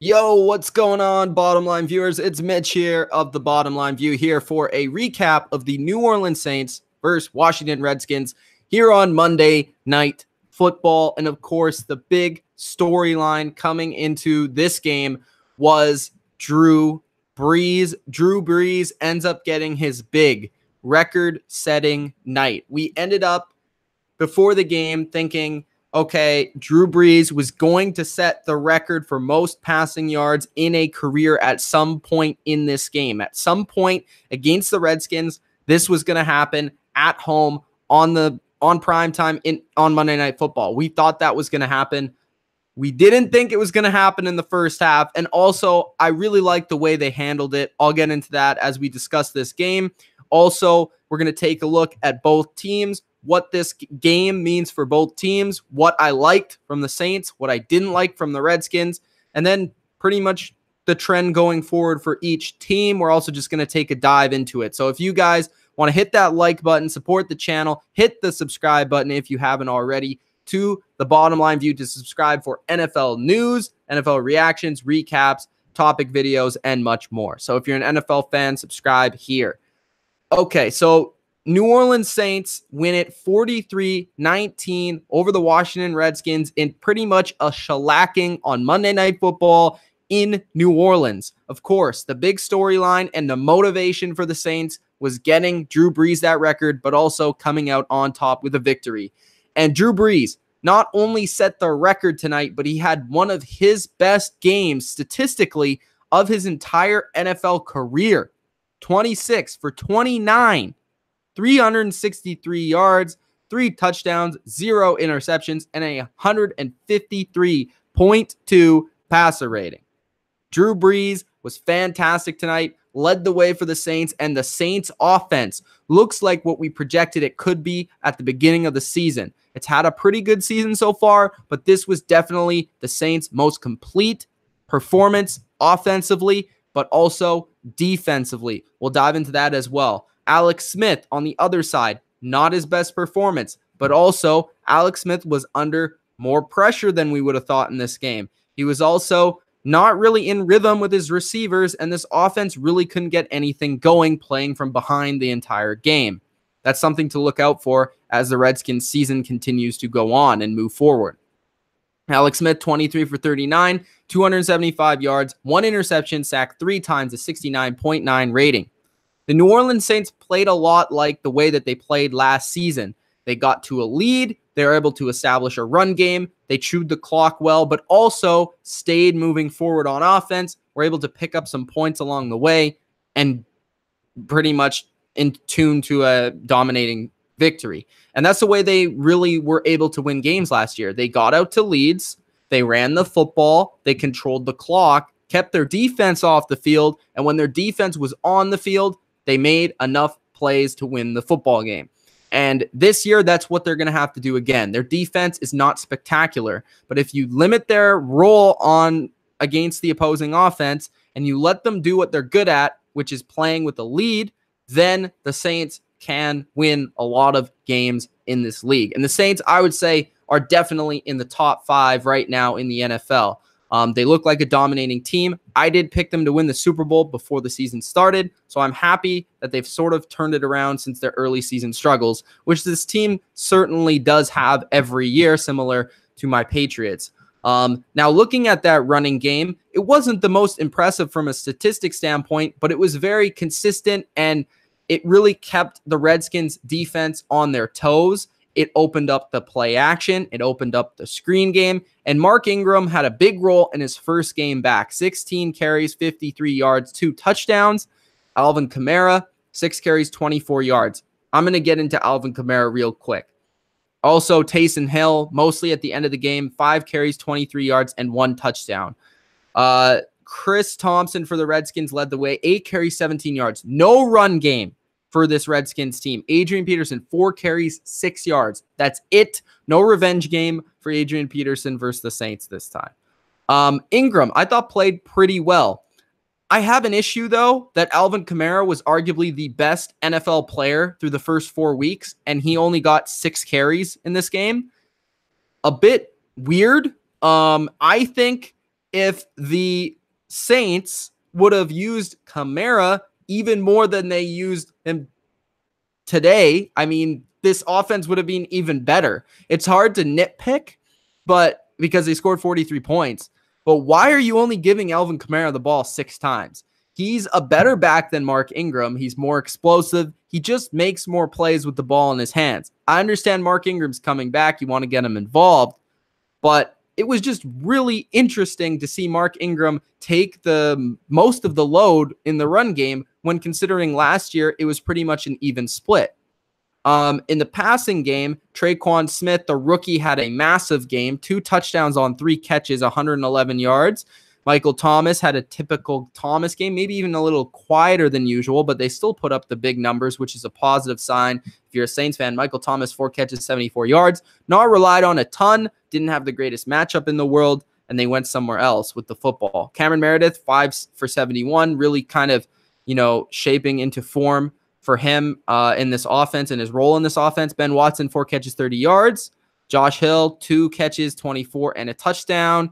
Yo, what's going on, Bottom Line viewers? It's Mitch here of the Bottom Line View here for a recap of the New Orleans Saints versus Washington Redskins here on Monday Night Football. And of course, the big storyline coming into this game was Drew Brees. Drew Brees ends up getting his big record-setting night. We ended up before the game thinking, okay, Drew Brees was going to set the record for most passing yards in a career at some point in this game. At some point against the Redskins, this was going to happen at home on prime time on Monday Night Football. We thought that was going to happen. We didn't think it was going to happen in the first half. And also, I really like the way they handled it. I'll get into that as we discuss this game. Also, we're going to take a look at both teams, what this game means for both teams, what I liked from the Saints, what I didn't like from the Redskins, and then pretty much the trend going forward for each team. We're also just going to take a dive into it. So if you guys want to hit that like button, support the channel, hit the subscribe button if you haven't already to the Bottom Line View to subscribe for NFL news, NFL reactions, recaps, topic videos, and much more. So if you're an NFL fan, subscribe here. Okay, so New Orleans Saints win it 43-19 over the Washington Redskins in pretty much a shellacking on Monday Night Football in New Orleans. Of course, the big storyline and the motivation for the Saints was getting Drew Brees that record, but also coming out on top with a victory. And Drew Brees not only set the record tonight, but he had one of his best games statistically of his entire NFL career. 26 for 29. 363 yards, 3 touchdowns, 0 interceptions, and a 153.2 passer rating. Drew Brees was fantastic tonight, led the way for the Saints, and the Saints offense looks like what we projected it could be at the beginning of the season. It's had a pretty good season so far, but this was definitely the Saints' most complete performance offensively, but also defensively. We'll dive into that as well. Alex Smith on the other side, not his best performance, but also Alex Smith was under more pressure than we would have thought in this game. He was also not really in rhythm with his receivers, and this offense really couldn't get anything going playing from behind the entire game. That's something to look out for as the Redskins season continues to go on and move forward. Alex Smith, 23 for 39, 275 yards, 1 interception, sacked 3 times, a 69.9 rating. The New Orleans Saints played a lot like the way that they played last season. They got to a lead. They were able to establish a run game. They chewed the clock well, but also stayed moving forward on offense, were able to pick up some points along the way, and pretty much in tune to a dominating victory. And that's the way they really were able to win games last year. They got out to leads. They ran the football. They controlled the clock, kept their defense off the field, and when their defense was on the field, they made enough plays to win the football game. And this year, that's what they're going to have to do again. Their defense is not spectacular, but if you limit their role on against the opposing offense and you let them do what they're good at, which is playing with the lead, then the Saints can win a lot of games in this league. And the Saints, I would say, are definitely in the top 5 right now in the NFL. They look like a dominating team. I did pick them to win the Super Bowl before the season started, so I'm happy that they've sort of turned it around since their early season struggles, which this team certainly does have every year, similar to my Patriots. Now, looking at that running game, it wasn't the most impressive from a statistic standpoint, but it was very consistent, and it really kept the Redskins defense on their toes. It opened up the play action. It opened up the screen game. And Mark Ingram had a big role in his first game back. 16 carries, 53 yards, 2 touchdowns. Alvin Kamara, 6 carries, 24 yards. I'm going to get into Alvin Kamara real quick. Also, Taysom Hill, mostly at the end of the game, 5 carries, 23 yards, and 1 touchdown. Chris Thompson for the Redskins led the way, 8 carries, 17 yards. No run game for this Redskins team. Adrian Peterson, 4 carries, 6 yards. That's it. No revenge game for Adrian Peterson versus the Saints this time. Ingram, I thought played pretty well. I have an issue, though, that Alvin Kamara was arguably the best NFL player through the first 4 weeks, and he only got 6 carries in this game. A bit weird. I think if the Saints would have used Kamara even more than they used him today, I mean, this offense would have been even better. It's hard to nitpick, but because they scored 43 points. But why are you only giving Alvin Kamara the ball 6 times? He's a better back than Mark Ingram. He's more explosive. He just makes more plays with the ball in his hands. I understand Mark Ingram's coming back. You want to get him involved. But it was just really interesting to see Mark Ingram take the most of the load in the run game when considering last year it was pretty much an even split. In the passing game, Traquan Smith, the rookie, had a massive game, 2 touchdowns on 3 catches, 111 yards. Michael Thomas had a typical Thomas game, maybe even a little quieter than usual, but they still put up the big numbers, which is a positive sign. If you're a Saints fan, Michael Thomas, 4 catches, 74 yards. Not relied on a ton, didn't have the greatest matchup in the world, and they went somewhere else with the football. Cameron Meredith, 5 for 71, really kind of, shaping into form for him in this offense and his role in this offense. Ben Watson, 4 catches, 30 yards. Josh Hill, 2 catches, 24, and a touchdown.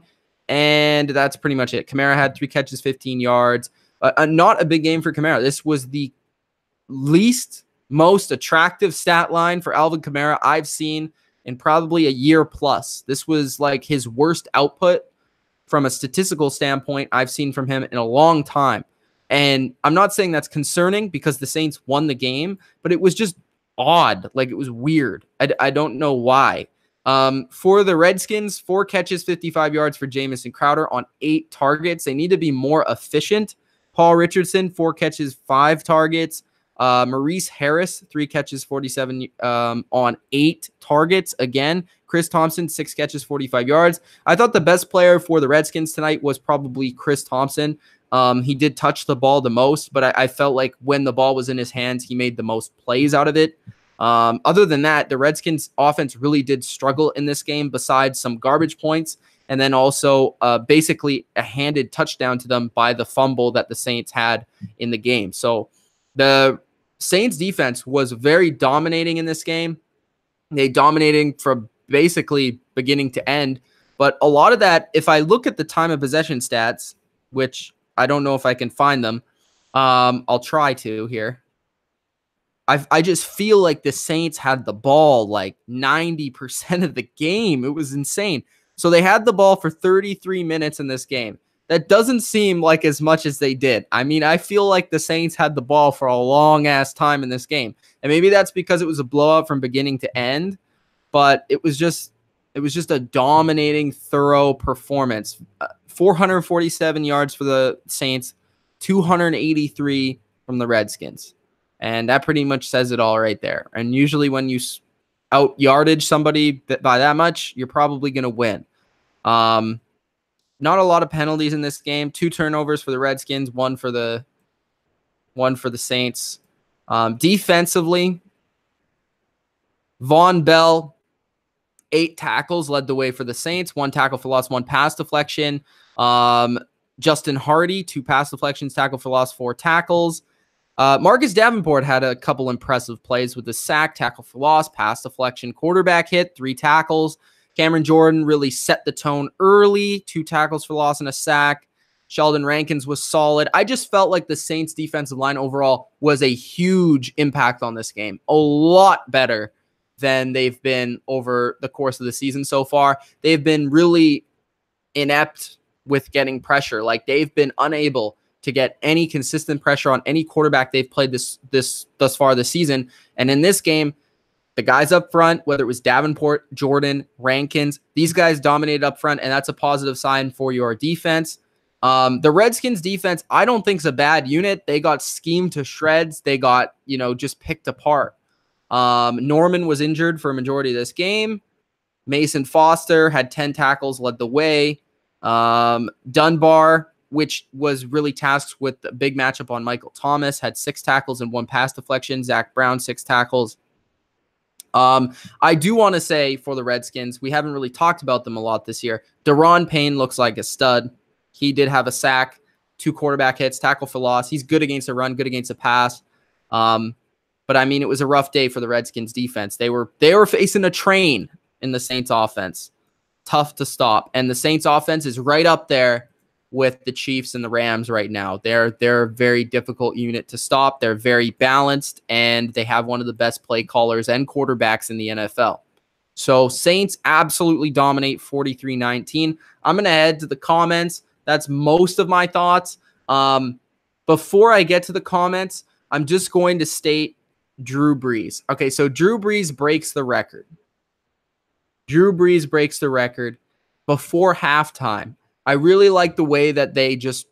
And that's pretty much it. Kamara had 3 catches, 15 yards. Not a big game for Kamara. This was the most attractive stat line for Alvin Kamara I've seen in probably a year plus. This was like his worst output from a statistical standpoint I've seen from him in a long time. And I'm not saying that's concerning because the Saints won the game, but it was just odd. Like, it was weird. I don't know why. For the Redskins, 4 catches, 55 yards for Jamison Crowder on 8 targets. They need to be more efficient. Paul Richardson, 4 catches, 5 targets. Maurice Harris, 3 catches, 47 on 8 targets. Again, Chris Thompson, 6 catches, 45 yards. I thought the best player for the Redskins tonight was probably Chris Thompson. He did touch the ball the most, but I felt like when the ball was in his hands, he made the most plays out of it. Other than that, the Redskins offense really did struggle in this game besides some garbage points and then also basically a handed touchdown to them by the fumble that the Saints had in the game. So the Saints defense was very dominating in this game. They dominating from basically beginning to end. But a lot of that, if I look at the time of possession stats, which I don't know if I can find them, I'll try to here. I just feel like the Saints had the ball like 90% of the game. It was insane. So they had the ball for 33 minutes in this game. That doesn't seem like as much as they did. I mean, I feel like the Saints had the ball for a long-ass time in this game. And maybe that's because it was a blowout from beginning to end. But it was just a dominating, thorough performance. 447 yards for the Saints, 283 from the Redskins. And that pretty much says it all right there. And usually when you out yardage somebody by that much, you're probably going to win. Not a lot of penalties in this game. 2 turnovers for the Redskins, one for the Saints. Defensively, Von Bell, 8 tackles, led the way for the Saints. 1 tackle for loss, 1 pass deflection. Justin Hardy, 2 pass deflections, tackle for loss, 4 tackles. Marcus Davenport had a couple impressive plays with the sack, tackle for loss, pass deflection, quarterback hit, 3 tackles. Cameron Jordan really set the tone early, 2 tackles for loss and a sack. Sheldon Rankins was solid. I just felt like the Saints defensive line overall was a huge impact on this game. A lot better than they've been over the course of the season so far. They've been really inept with getting pressure. Like, they've been unable to get any consistent pressure on any quarterback they've played thus far this season. And in this game, the guys up front, whether it was Davenport, Jordan, Rankins, these guys dominated up front, and that's a positive sign for your defense. The Redskins defense, I don't think is a bad unit. They got schemed to shreds. They got, just picked apart. Norman was injured for a majority of this game. Mason Foster had 10 tackles, led the way. Dunbar, which was really tasked with the big matchup on Michael Thomas, had 6 tackles and 1 pass deflection. Zach Brown, 6 tackles. I do want to say for the Redskins, we haven't really talked about them a lot this year. Daron Payne looks like a stud. He did have a sack, 2 quarterback hits, tackle for loss. He's good against a run, good against a pass. But I mean, it was a rough day for the Redskins defense. They were facing a train in the Saints offense. Tough to stop. And the Saints offense is right up there with the Chiefs and the Rams right now. They're a very difficult unit to stop. They're very balanced, and they have one of the best play callers and quarterbacks in the NFL. So Saints absolutely dominate 43-19. I'm going to head to the comments. That's most of my thoughts. Before I get to the comments, I'm just going to state Drew Brees. Okay, so Drew Brees breaks the record. Drew Brees breaks the record before halftime. I really like the way that they just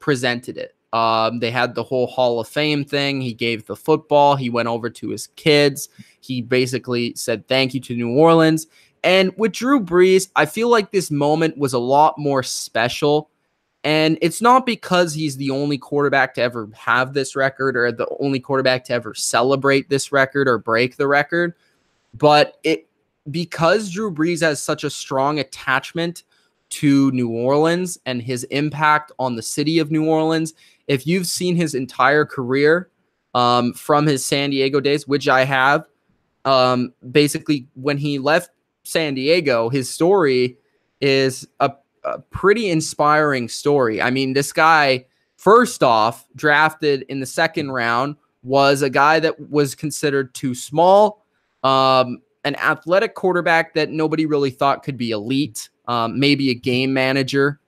presented it. They had the whole Hall of Fame thing. He gave the football. He went over to his kids. He basically said thank you to New Orleans. And with Drew Brees, I feel like this moment was a lot more special. And it's not because he's the only quarterback to ever have this record or the only quarterback to ever celebrate this record or break the record, but because Drew Brees has such a strong attachment to New Orleans and his impact on the city of New Orleans. If you've seen his entire career from his San Diego days, which I have, basically when he left San Diego, his story is a pretty inspiring story. I mean, this guy, first off, drafted in the second round, was a guy that was considered too small, an athletic quarterback that nobody really thought could be elite, maybe a game manager.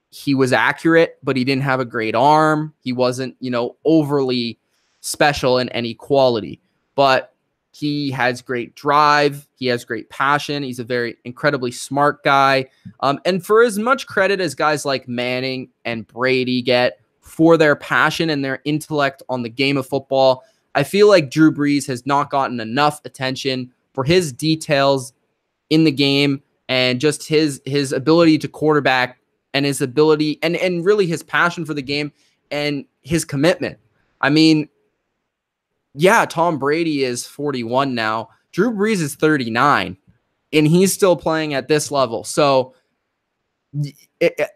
He was accurate, but he didn't have a great arm. He wasn't, overly special in any quality, but he has great drive. He has great passion. He's a very incredibly smart guy. And for as much credit as guys like Manning and Brady get for their passion and their intellect on the game of football, I feel like Drew Brees has not gotten enough attention for his details in the game and just his ability to quarterback and his ability and really his passion for the game and his commitment. I mean, yeah, Tom Brady is 41 now. Drew Brees is 39, and he's still playing at this level. So,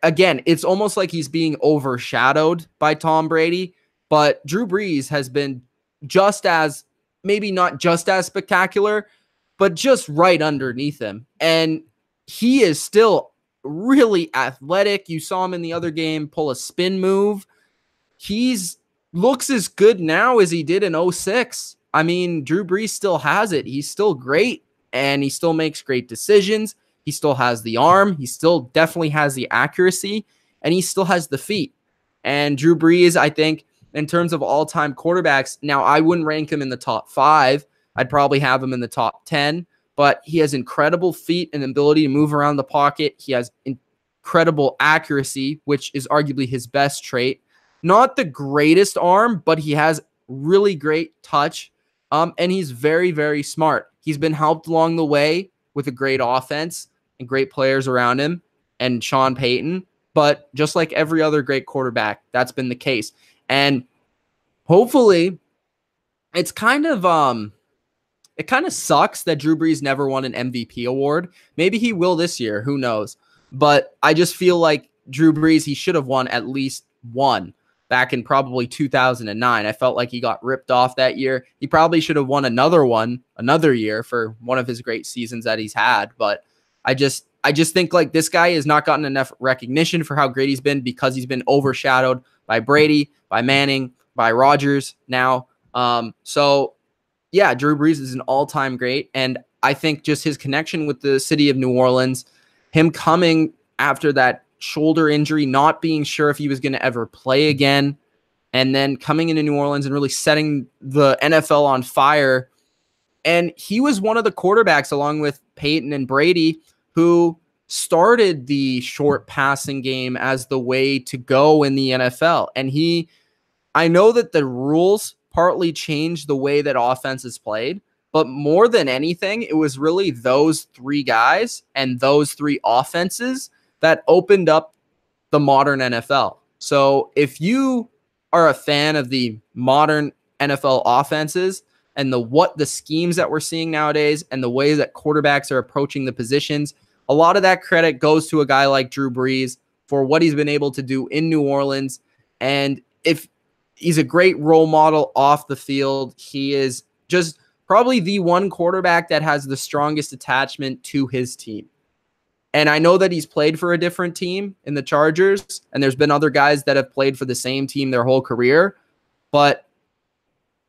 again, it's almost like he's being overshadowed by Tom Brady, but Drew Brees has been just as, maybe not just as spectacular, but just right underneath him. And he is still really athletic. You saw him in the other game pull a spin move. He's looks as good now as he did in 06. I mean, Drew Brees still has it. He's still great, and he still makes great decisions. He still has the arm. He still definitely has the accuracy, and he still has the feet. And Drew Brees, I think, in terms of all-time quarterbacks, now I wouldn't rank him in the top 5. I'd probably have him in the top 10, but he has incredible feet and ability to move around the pocket. He has incredible accuracy, which is arguably his best trait. Not the greatest arm, but he has really great touch. And he's very, very smart. He's been helped along the way with a great offense and great players around him and Sean Payton. But just like every other great quarterback, that's been the case. And hopefully it's kind of sucks that Drew Brees never won an MVP award. Maybe he will this year. Who knows? But I just feel like Drew Brees, he should have won at least one back in probably 2009. I felt like he got ripped off that year. He probably should have won another year for one of his great seasons that he's had. But I just think like this guy has not gotten enough recognition for how great he's been because he's been overshadowed by Brady, by Manning, by Rodgers now. So yeah, Drew Brees is an all-time great. And I think just his connection with the city of New Orleans, him coming after that shoulder injury, not being sure if he was going to ever play again, and then coming into New Orleans and really setting the NFL on fire. And he was one of the quarterbacks, along with Peyton and Brady, who started the short passing game as the way to go in the NFL. And I know that the rules partly changed the way that offense is played, but more than anything, it was really those three guys and those three offenses that opened up the modern NFL. So if you are a fan of the modern NFL offenses and the schemes that we're seeing nowadays and the way that quarterbacks are approaching the positions, a lot of that credit goes to a guy like Drew Brees for what he's been able to do in New Orleans. And if he's a great role model off the field, he is just probably the one quarterback that has the strongest attachment to his team. And I know that he's played for a different team in the Chargers, and there's been other guys that have played for the same team their whole career. But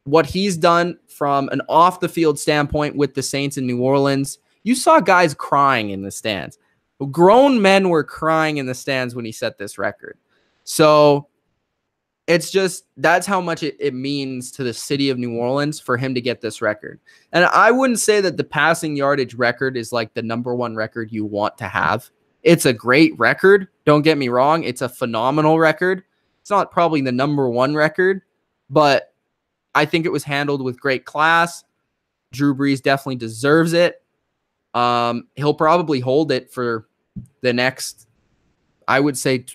what he's done from an off-the-field standpoint with the Saints in New Orleans, you saw guys crying in the stands. Grown men were crying in the stands when he set this record. So it's just, that's how much it means to the city of New Orleans for him to get this record. And I wouldn't say that the passing yardage record is like the number one record you want to have. It's a great record. Don't get me wrong. It's a phenomenal record. It's not probably the number one record, but I think it was handled with great class. Drew Brees definitely deserves it. He'll probably hold it for the next, I would say,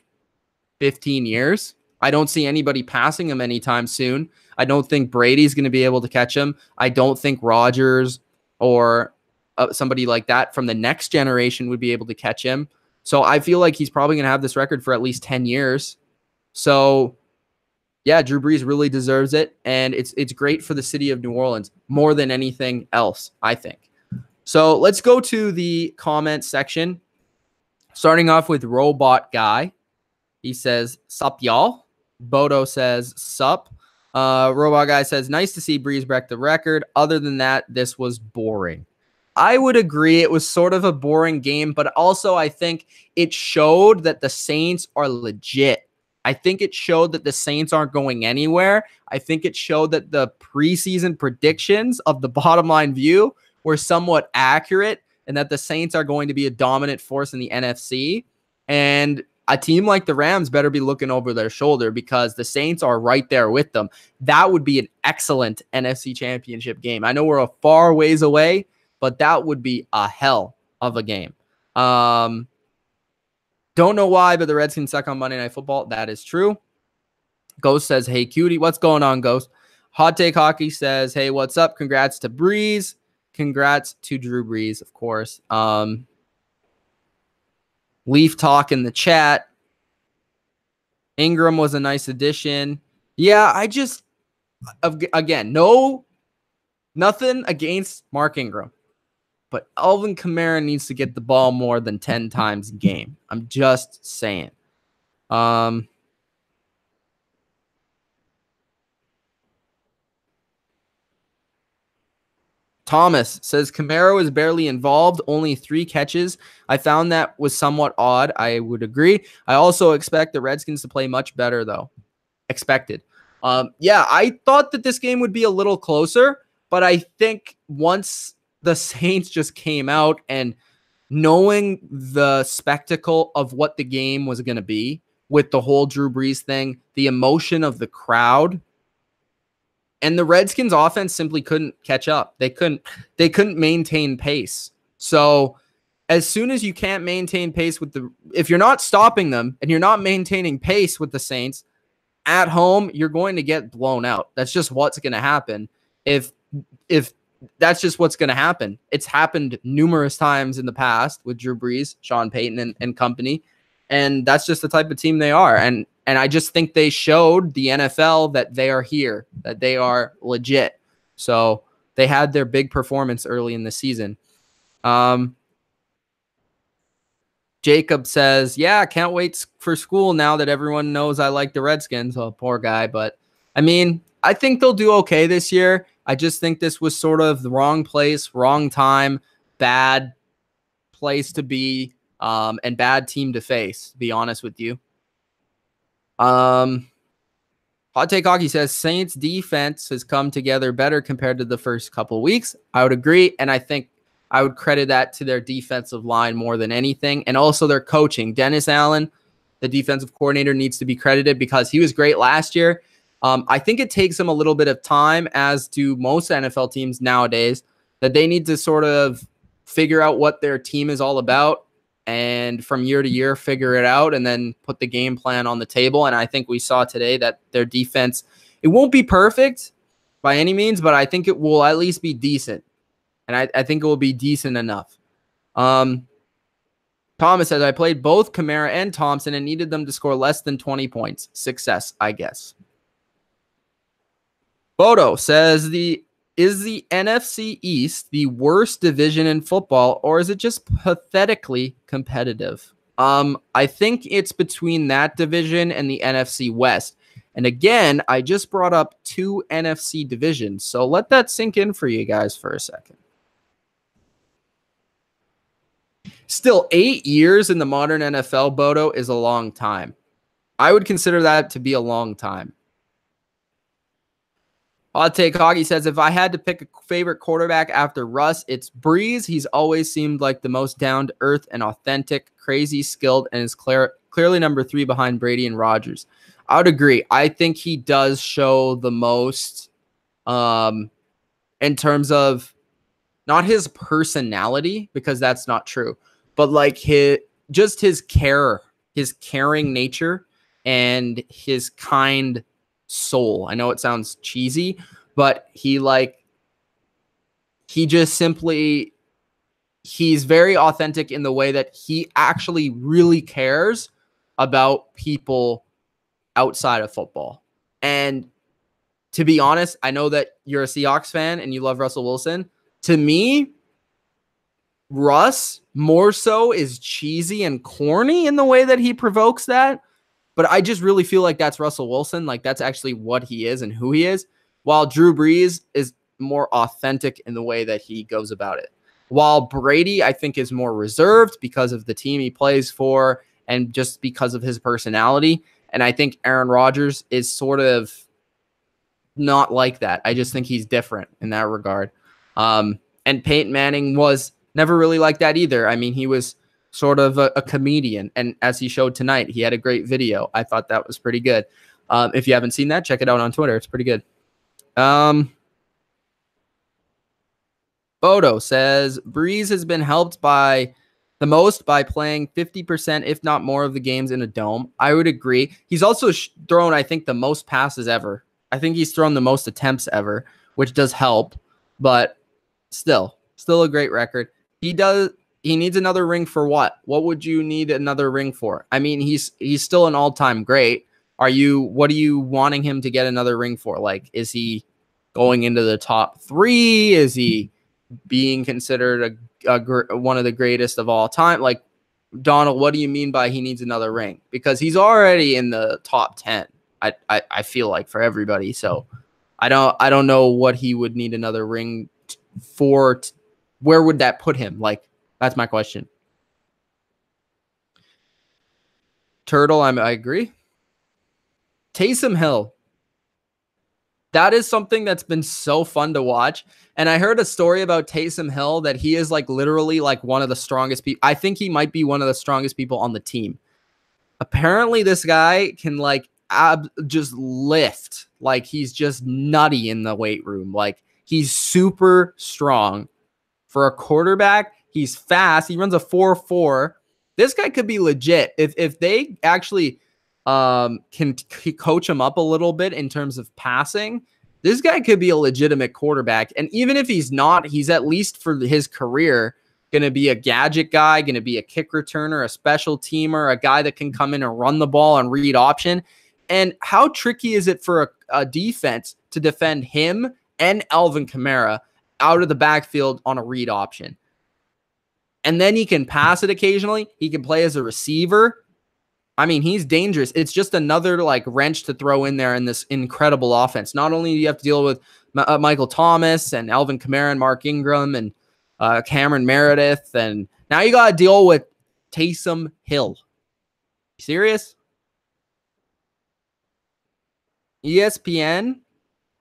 15 years. I don't see anybody passing him anytime soon. I don't think Brady's going to be able to catch him. I don't think Rodgers or somebody like that from the next generation would be able to catch him. So I feel like he's probably going to have this record for at least 10 years. So yeah, Drew Brees really deserves it. And it's great for the city of New Orleans more than anything else, I think. So let's go to the comment section. Starting off with Robot Guy. He says, sup, y'all. Bodo says, sup. Robot Guy says, nice to see Brees break the record. Other than that, this was boring. I would agree. It was sort of a boring game, but also I think it showed that the Saints are legit. I think it showed that the Saints aren't going anywhere. I think it showed that the preseason predictions of the Bottom Line View were somewhat accurate and that the Saints are going to be a dominant force in the NFC. And a team like the Rams better be looking over their shoulder because the Saints are right there with them. That would be an excellent NFC Championship game. I know we're a far ways away, but that would be a hell of a game. Don't know why, but the Redskins suck on Monday Night Football. That is true. Ghost says, hey, cutie. What's going on, Ghost? Hot Take Hockey says, hey, what's up? Congrats to Brees. Congrats to Drew Brees, of course. Leaf Talk in the chat. Ingram was a nice addition. Yeah, again, nothing against Mark Ingram. But Alvin Kamara needs to get the ball more than 10 times a game. I'm just saying. Thomas says Kamara was barely involved, only 3 catches. I found that was somewhat odd. I would agree. I also expect the Redskins to play much better, though. Expected. Yeah, I thought that this game would be a little closer, but I think once the Saints just came out and knowing the spectacle of what the game was going to be with the whole Drew Brees thing, the emotion of the crowd, and the Redskins offense simply couldn't catch up. They couldn't maintain pace. So as soon as you can't maintain pace if you're not stopping them and you're not maintaining pace with the Saints at home, you're going to get blown out. That's just what's going to happen. If that's just what's going to happen. It's happened numerous times in the past with Drew Brees, Sean Payton and company. And that's just the type of team they are. And I just think they showed the NFL that they are here, that they are legit. So they had their big performance early in the season. Jacob says, yeah, I can't wait for school now that everyone knows I like the Redskins. Oh, poor guy. But I mean, I think they'll do okay this year. I just think this was sort of the wrong place, wrong time, bad place to be, and bad team to face, to be honest with you. Hot Take Hockey says Saints defense has come together better compared to the first couple of weeks. I would agree, and I think I would credit that to their defensive line more than anything, and also their coaching. Dennis Allen, the defensive coordinator, needs to be credited because he was great last year. I think it takes them a little bit of time, as do most NFL teams nowadays, that they need to sort of figure out what their team is all about and from year to year figure it out and then put the game plan on the table. And I think we saw today that their defense, it won't be perfect by any means, but I think it will at least be decent. And I think it will be decent enough. Thomas says, I played both Kamara and Thompson and needed them to score less than 20 points. Success, I guess. Bodo says the Is the NFC East the worst division in football, or is it just pathetically competitive? I think it's between that division and the NFC West. And again, I just brought up 2 NFC divisions, so let that sink in for you guys for a second. Still, 8 years in the modern NFL, Bodo, is a long time. I would consider that to be a long time. Hot Take Hoggy says, if I had to pick a favorite quarterback after Russ, it's Brees. He's always seemed like the most down-to-earth and authentic, crazy skilled, and is clearly number 3 behind Brady and Rodgers. I would agree. I think he does show the most in terms of not his personality, because that's not true, but like his caring nature and his kind soul. I know it sounds cheesy, but he's very authentic in the way that he actually really cares about people outside of football. And to be honest, I know that you're a Seahawks fan and you love Russell Wilson. To me, Russ more so is cheesy and corny in the way that he provokes that. But I just really feel like that's Russell Wilson. Like, that's actually what he is and who he is. While Drew Brees is more authentic in the way that he goes about it. While Brady, I think, is more reserved because of the team he plays for and just because of his personality. And I think Aaron Rodgers is sort of not like that. I just think he's different in that regard. And Peyton Manning was never really like that either. I mean, he was sort of a comedian. And as he showed tonight, he had a great video. I thought that was pretty good. If you haven't seen that, check it out on Twitter. It's pretty good. Bodo says, Brees has been helped the most by playing 50%, if not more, of the games in a dome. I would agree. He's also thrown, I think, the most passes ever. I think he's thrown the most attempts ever, which does help. But still a great record. He needs another ring for what? What would you need another ring for? I mean, he's still an all-time great. What are you wanting him to get another ring for? Like, is he going into the top 3? Is he being considered one of the greatest of all time? Like, Donald, what do you mean by he needs another ring? Because he's already in the top 10. I feel like, for everybody. So I don't know what he would need another ring for. Where would that put him? Like, that's my question. Turtle, I agree. Taysom Hill. That is something that's been so fun to watch. And I heard a story about Taysom Hill that he is like literally like one of the strongest people. I think he might be one of the strongest people on the team. Apparently this guy can like just lift. Like, he's just nutty in the weight room. Like, he's super strong. For a quarterback, he's fast. He runs a 4.4. This guy could be legit. If they actually can coach him up a little bit in terms of passing, this guy could be a legitimate quarterback. And even if he's not, he's at least for his career going to be a gadget guy, going to be a kick returner, a special teamer, a guy that can come in and run the ball and read option. And how tricky is it for a defense to defend him and Alvin Kamara out of the backfield on a read option? And then he can pass it occasionally. He can play as a receiver. I mean, he's dangerous. It's just another like wrench to throw in there in this incredible offense. Not only do you have to deal with Michael Thomas and Alvin Kamara and Mark Ingram and Cameron Meredith, and now you got to deal with Taysom Hill. You serious? ESPN.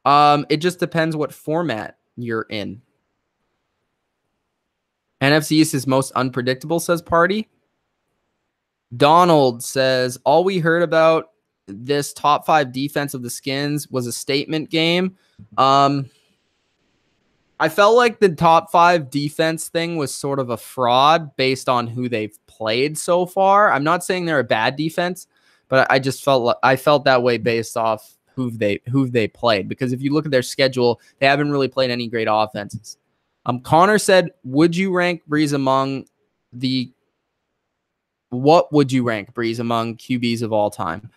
It just depends what format you're in. NFC East is most unpredictable, says Party. Donald says, all we heard about this top 5 defense of the Skins was a statement game. I felt like the top 5 defense thing was sort of a fraud based on who they've played so far. I'm not saying they're a bad defense, but I just felt that way based off who they played. Because if you look at their schedule, they haven't really played any great offenses. Connor said, would you rank Brees among QBs of all time?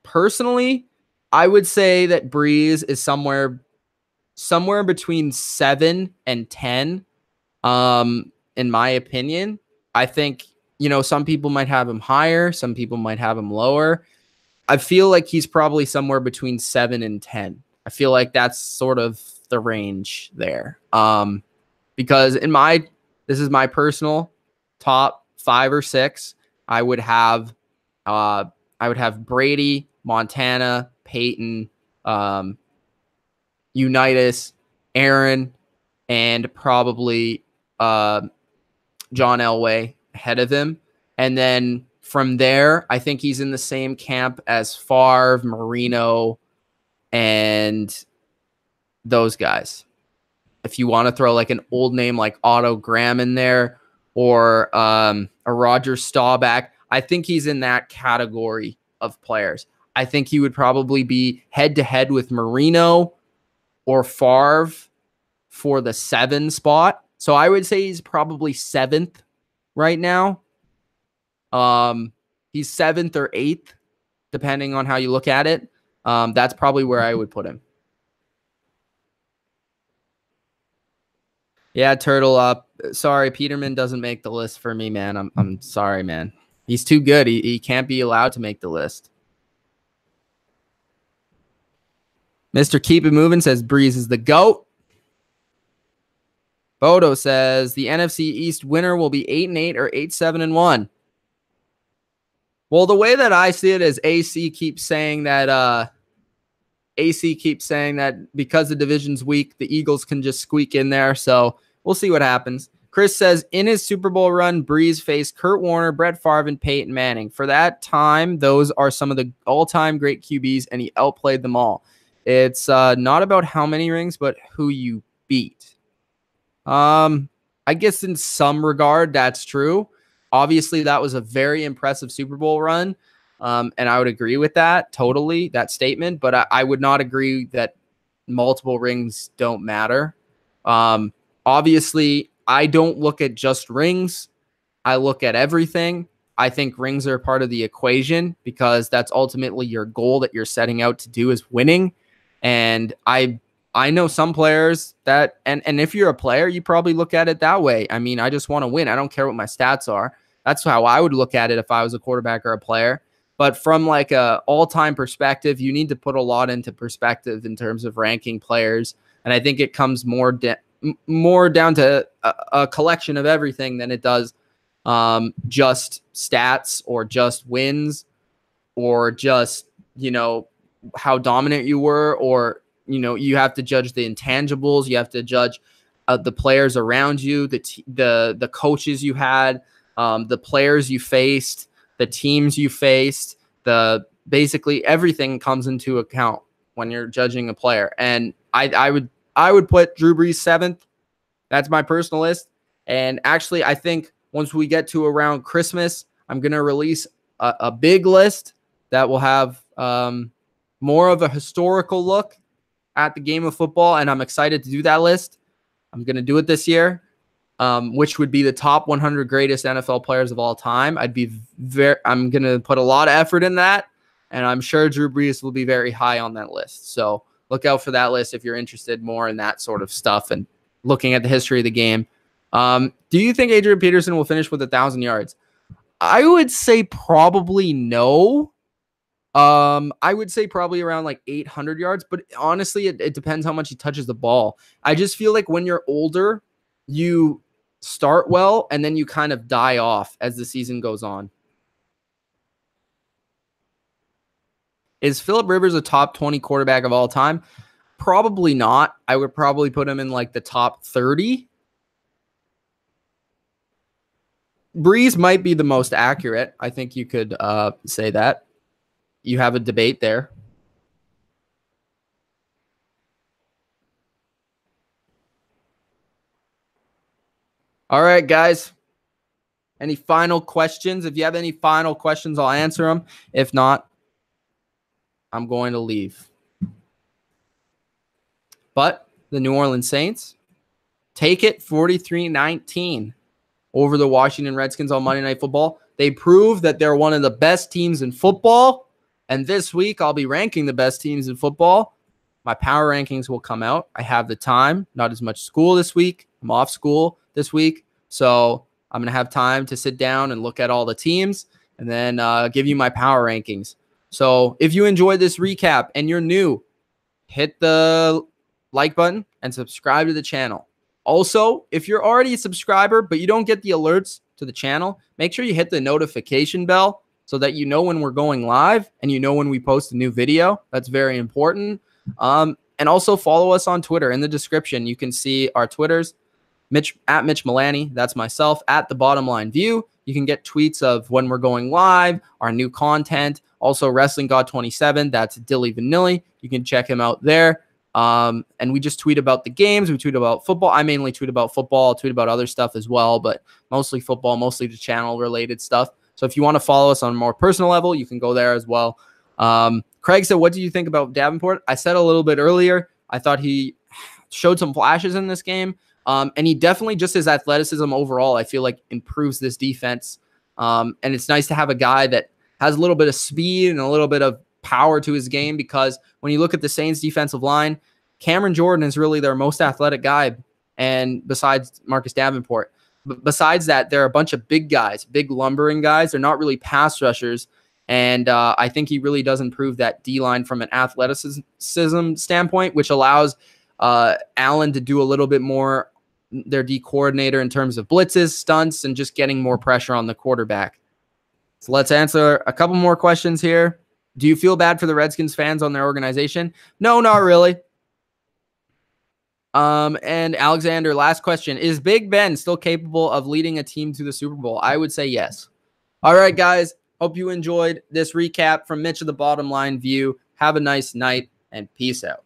Personally, I would say that Brees is somewhere somewhere between 7 and 10. In my opinion, I think, some people might have him higher. Some people might have him lower. I feel like he's probably somewhere between 7 and 10. I feel like that's sort of the range there. Because this is my personal top 5 or 6. I would have Brady, Montana, Peyton, Unitas, Aaron, and probably John Elway ahead of him. And then from there, I think he's in the same camp as Favre, Marino, and those guys. If you want to throw like an old name like Otto Graham in there, or a Roger Staubach, I think he's in that category of players. I think he would probably be head-to-head with Marino or Favre for the 7 spot. So I would say he's probably 7th right now. He's 7th or 8th, depending on how you look at it. That's probably where I would put him. Yeah, Turtle up. Sorry, Peterman doesn't make the list for me, man. I'm sorry, man. He's too good. He can't be allowed to make the list. Mr. Keep It Moving says Brees is the GOAT. Bodo says the NFC East winner will be 8-8 or 8-7-1. Well, the way that I see it is AC keeps saying that because the division's weak, the Eagles can just squeak in there. So we'll see what happens. Chris says in his Super Bowl run, Brees faced Kurt Warner, Brett Favre, and Peyton Manning. For that time, those are some of the all-time great QBs, and he outplayed them all. It's not about how many rings, but who you beat. I guess in some regard, that's true. Obviously, that was a very impressive Super Bowl run, and I would agree with that totally, that statement. But I would not agree that multiple rings don't matter. Obviously, I don't look at just rings. I look at everything. I think rings are part of the equation because that's ultimately your goal that you're setting out to do is winning. And I know some players that, and if you're a player, you probably look at it that way. I mean, I just want to win. I don't care what my stats are. That's how I would look at it if I was a quarterback or a player. But from like a all-time perspective, you need to put a lot into perspective in terms of ranking players. And I think it comes more down to a collection of everything than it does just stats or just wins or just, how dominant you were, or, you have to judge the intangibles. You have to judge the players around you, the coaches you had, the players you faced, the teams you faced, basically everything comes into account when you're judging a player. And I would put Drew Brees 7th. That's my personal list. And actually, I think once we get to around Christmas, I'm going to release a big list that will have more of a historical look at the game of football. And I'm excited to do that list. I'm going to do it this year, which would be the top 100 greatest NFL players of all time. I'm going to put a lot of effort in that. And I'm sure Drew Brees will be very high on that list. So look out for that list if you're interested more in that sort of stuff and looking at the history of the game. Do you think Adrian Peterson will finish with 1,000 yards? I would say probably no. I would say probably around like 800 yards, but honestly, it depends how much he touches the ball. I just feel like when you're older, you start well and then you kind of die off as the season goes on. Is Phillip Rivers a top 20 quarterback of all time? Probably not. I would probably put him in like the top 30. Brees might be the most accurate. I think you could say that. You have a debate there. All right, guys. Any final questions? If you have any final questions, I'll answer them. If not, I'm going to leave. But the New Orleans Saints take it 43-19 over the Washington Redskins on Monday Night Football. They prove that they're one of the best teams in football. And this week, I'll be ranking the best teams in football. my power rankings will come out. I have the time, not as much school this week. I'm off school this week. So I'm going to have time to sit down and look at all the teams and then give you my power rankings. So if you enjoyed this recap and you're new, hit the like button and subscribe to the channel. Also, if you're already a subscriber, but you don't get the alerts to the channel, make sure you hit the notification bell so that you know when we're going live and you know when we post a new video. That's very important. And also follow us on Twitter. In the description, you can see our Twitters. At Mitch Milani, that's myself, at TheBottomLineView. You can get tweets of when we're going live, our new content. Also, Wrestling God 27, that's Dilly Vanilli. You can check him out there. And we just tweet about the games. We tweet about football. I mainly tweet about football. I'll tweet about other stuff as well, but mostly football, mostly the channel-related stuff. So if you want to follow us on a more personal level, you can go there as well. Craig said, what do you think about Davenport? I said a little bit earlier, I thought he showed some flashes in this game. And he definitely, just his athleticism overall, I feel like improves this defense. And it's nice to have a guy that has a little bit of speed and a little bit of power to his game, because when you look at the Saints defensive line, Cameron Jordan is really their most athletic guy, and besides Marcus Davenport. Besides that, there are a bunch of big guys, big lumbering guys. They're not really pass rushers. And I think he really does improve that D-line from an athleticism standpoint, which allows Allen to do a little bit more, their D coordinator, in terms of blitzes, stunts, and just getting more pressure on the quarterback. So let's answer a couple more questions here. Do you feel bad for the Redskins fans on their organization? No, not really. And Alexander, last question. Is Big Ben still capable of leading a team to the Super Bowl? I would say yes. All right, guys. Hope you enjoyed this recap from Mitch of the Bottom Line View. Have a nice night and peace out.